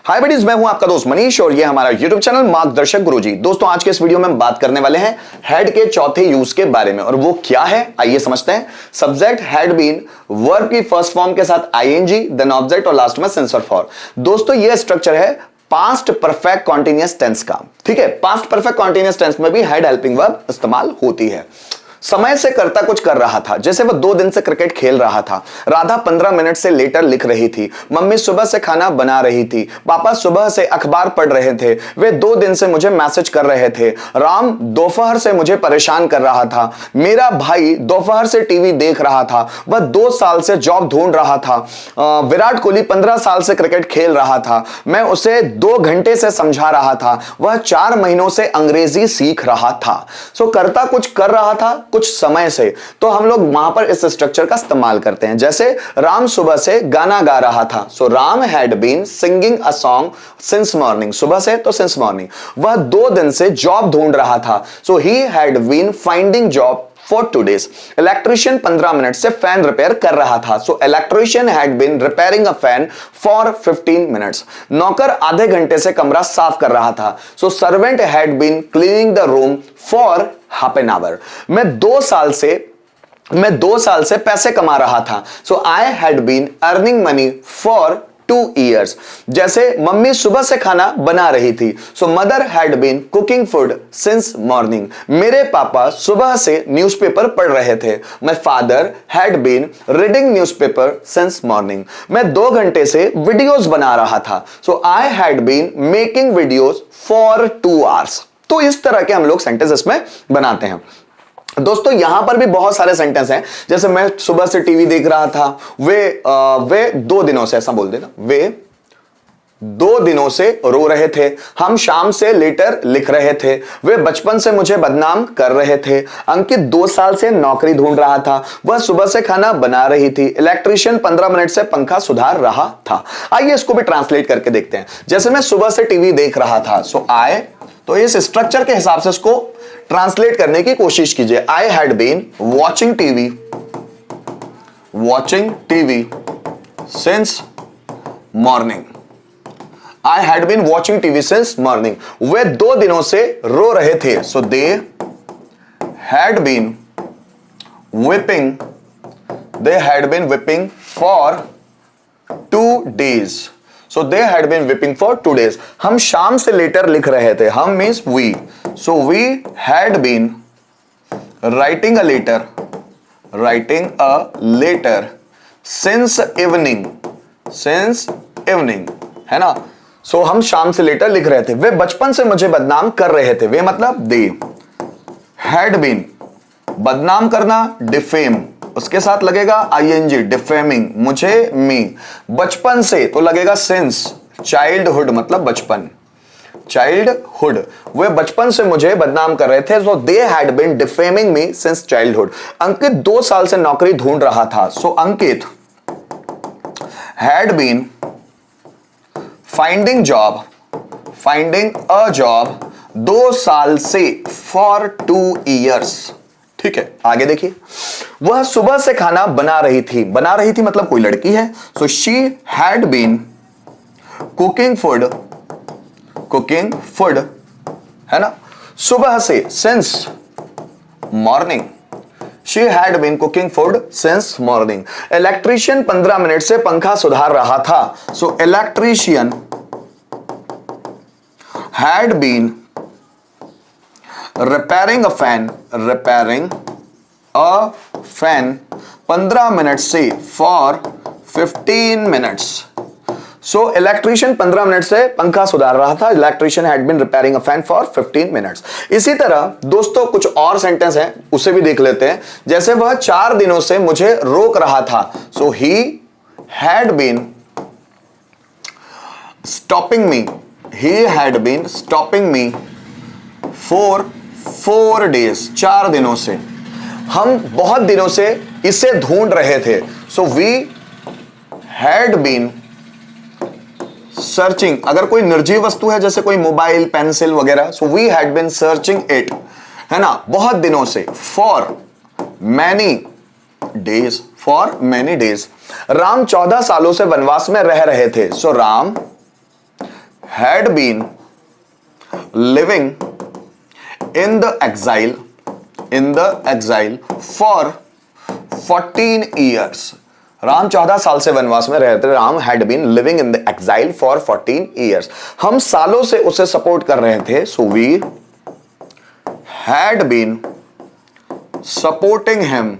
हाय buddies, मैं हूं आपका दोस्त मनीष और ये हमारा YouTube चैनल मार्गदर्शक गुरुजी। दोस्तों, आज के इस वीडियो में हम बात करने वाले हैं हैड के चौथे यूज के बारे में, और वो क्या है आइए समझते हैं। सब्जेक्ट हैड बीन, वर्ब की फर्स्ट फॉर्म के साथ आईएनजी, देन ऑब्जेक्ट और लास्ट में सेंसर फॉर। दोस्तों, ये स्ट्रक्चर है पास्ट परफेक्ट कॉन्टिन्यूअस टेंस का। ठीक है, पास्ट परफेक्ट कॉन्टिन्यूअस टेंस में भी हैड हेल्पिंग वर्ब इस्तेमाल होती है। समय से करता कुछ कर रहा था, जैसे वह 2 दिन से क्रिकेट खेल रहा था। राधा 15 मिनट से लेटर लिख रही थी। मम्मी सुबह से खाना बना रही थी। पापा सुबह से अखबार पढ़ रहे थे। वे 2 दिन से मुझे मैसेज कर रहे थे। राम दोपहर से मुझे परेशान कर रहा था। मेरा भाई दोपहर से टीवी देख रहा था। वह 2 साल से जॉब ढूंढ रहा था। विराट कोहली 15 साल से क्रिकेट खेल रहा था। मैं उसे 2 घंटे से समझा रहा था। वह 4 महीनों से अंग्रेजी सीख रहा था। सो करता कुछ कर रहा था कुछ समय से, तो हम लोग वहां पर इस स्ट्रक्चर का इस्तेमाल करते हैं। जैसे राम सुबह से गाना गा रहा था, so Ram had been singing a song since morning. सुबह से तो सिंस मॉर्निंग। वह 2 दिन से जॉब ढूंढ रहा था, so he had been finding job for 2 days। Electrician 15 minute से फैन रिपेयर कर रहा था, so electrician had been repairing a fan for 15 minutes. नौकर आधे घंटे से कमरा साफ कर रहा था, so servant had been cleaning the room for half an hour. मैं 2 साल से पैसे कमा रहा था, so I had been earning money for 2 years। जैसे मम्मी सुबह से खाना बना रही थी, so mother had been cooking food since morning. मेरे पापा सुबह से न्यूज़पेपर पढ़ रहे थे। My father had been reading newspaper since morning. मैं 2 घंटे से वीडियोस बना रहा था, so I had been making videos for 2 hours। तो इस तरह के हम लोग सेंटेंस इसमें बनाते हैं। दोस्तों, यहां पर भी बहुत सारे सेंटेंस हैं, जैसे मैं सुबह से टीवी देख रहा था। वे 2 दिनों से, ऐसा बोल देना, वे 2 दिनों से रो रहे थे। हम शाम से लेटर लिख रहे थे। वे बचपन से मुझे बदनाम कर रहे थे। अंकित 2 साल से नौकरी ढूंढ रहा था। वह सुबह से खाना बना रही थी। इलेक्ट्रिशियन 15 मिनट से पंखा सुधार रहा था। आइए इसको भी ट्रांसलेट करके देखते हैं। जैसे मैं सुबह से टीवी देख रहा था, सो आई, तो इस स्ट्रक्चर के हिसाब से इसको ट्रांसलेट करने की कोशिश कीजिए। I had been watching TV since morning. I had been watching TV since morning. वे 2 दिनों से रो रहे थे, so they had been weeping for 2 days। So they had been whipping for 2 days। हम शाम से लेटर लिख रहे थे। हम means we, so we had been writing a letter since evening, है ना। so हम शाम से लेटर लिख रहे थे। वे बचपन से मुझे बदनाम कर रहे थे। वे मतलब they had been, बदनाम करना डिफेम, उसके साथ लगेगा आईएनजी, डिफेमिंग, मुझे, मी। बचपन से तो लगेगा सिंस, चाइल्डहुड मतलब बचपन, चाइल्डहुड। वे बचपन से मुझे बदनाम कर रहे थे, so they had been defaming me since childhood. Ankit 2 साल से नौकरी ढूंढ रहा था, so Ankit had been finding a job 2 साल से फॉर 2 years। ठीक है, आगे देखिए। वह सुबह से खाना बना रही थी मतलब कोई लड़की है, so she had been cooking food, है ना। सुबह से since morning, she had been cooking food since morning. Electrician 15 minute से पंखा सुधार रहा था, so electrician had been repairing a fan 15 minute से for 15 minutes। So electrician 15 minute से पंखा सुधार रहा था। Electrician had been repairing a fan for 15 minutes. इसी तरह दोस्तों कुछ और सेंटेंस हैं, उसे भी देख लेते हैं। जैसे वह 4 दिनों से मुझे रोक रहा था, so he had been stopping me for 4 days, 4 दिनों से। हम बहुत दिनों से इसे ढूंढ रहे थे, so we had been searching. अगर कोई निर्जीव वस्तु है जैसे कोई मोबाइल, पेंसिल वगैरह, so we had been searching it, है ना, बहुत दिनों से। For many days, for many days. Ram 14 सालों से वनवास में रह रहे थे, सो Ram had been living in the exile for 14 years. Ram 14 साल से वनवास में रहते। Ram had been living in the exile for 14 years. हम सालों से उसे सपोर्ट कर रहे थे। So we had been supporting him,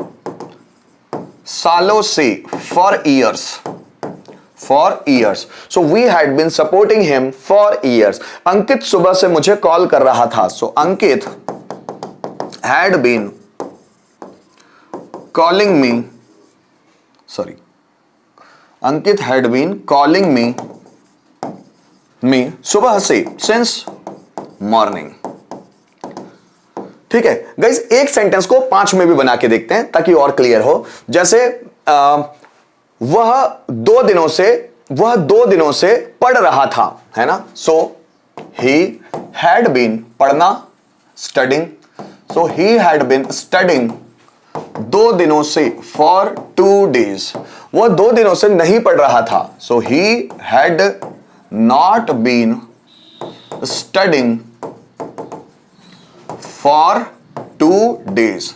सालों से, for years. So we had been supporting him for years. Ankit सुबह से मुझे कॉल कर रहा था। So Ankit had been calling me, Ankit had been calling me सुबह से, सिंस मॉर्निंग। ठीक है गाइस, एक सेंटेंस को 5 में भी बना के देखते हैं ताकि और क्लियर हो। जैसे वह 2 दिनों से पढ़ रहा था, है ना। सो ही हैड बीन, पढ़ना, studying. So he had been studying 2 दिनों से, फॉर 2 days। वह 2 दिनों से नहीं पढ़ रहा था। So he had not been studying for 2 days।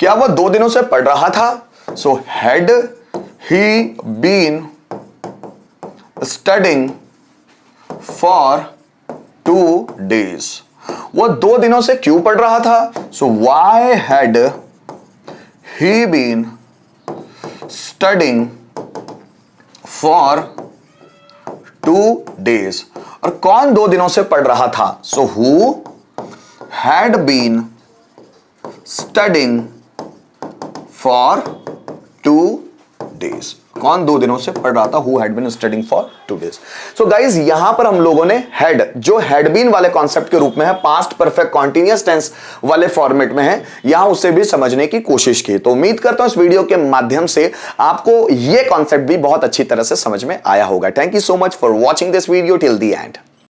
क्या वह 2 दिनों से पढ़ रहा था? So had he been studying for 2 days। वह 2 दिनों से क्यों पढ़ रहा था? So why had he been studying for 2 days। और कौन 2 दिनों से पढ़ रहा था? So who had been studying for 2 days। कौन 2 दिनों से पढ़ रहा था? Who had been studying for 2 days। So guys, यहां पर हम लोगों ने हैड, जो हैड बीन वाले कॉन्सेप्ट के रूप में है, पास्ट परफेक्ट कॉन्टिन्यूअस टेंस वाले फॉर्मेट में है, यहां उसे भी समझने की कोशिश की। तो उम्मीद करता हूं इस वीडियो के माध्यम से आपको यह कॉन्सेप्ट भी बहुत अच्छी तरह से समझ में आया होगा। Thank you so much for watching this video till the end.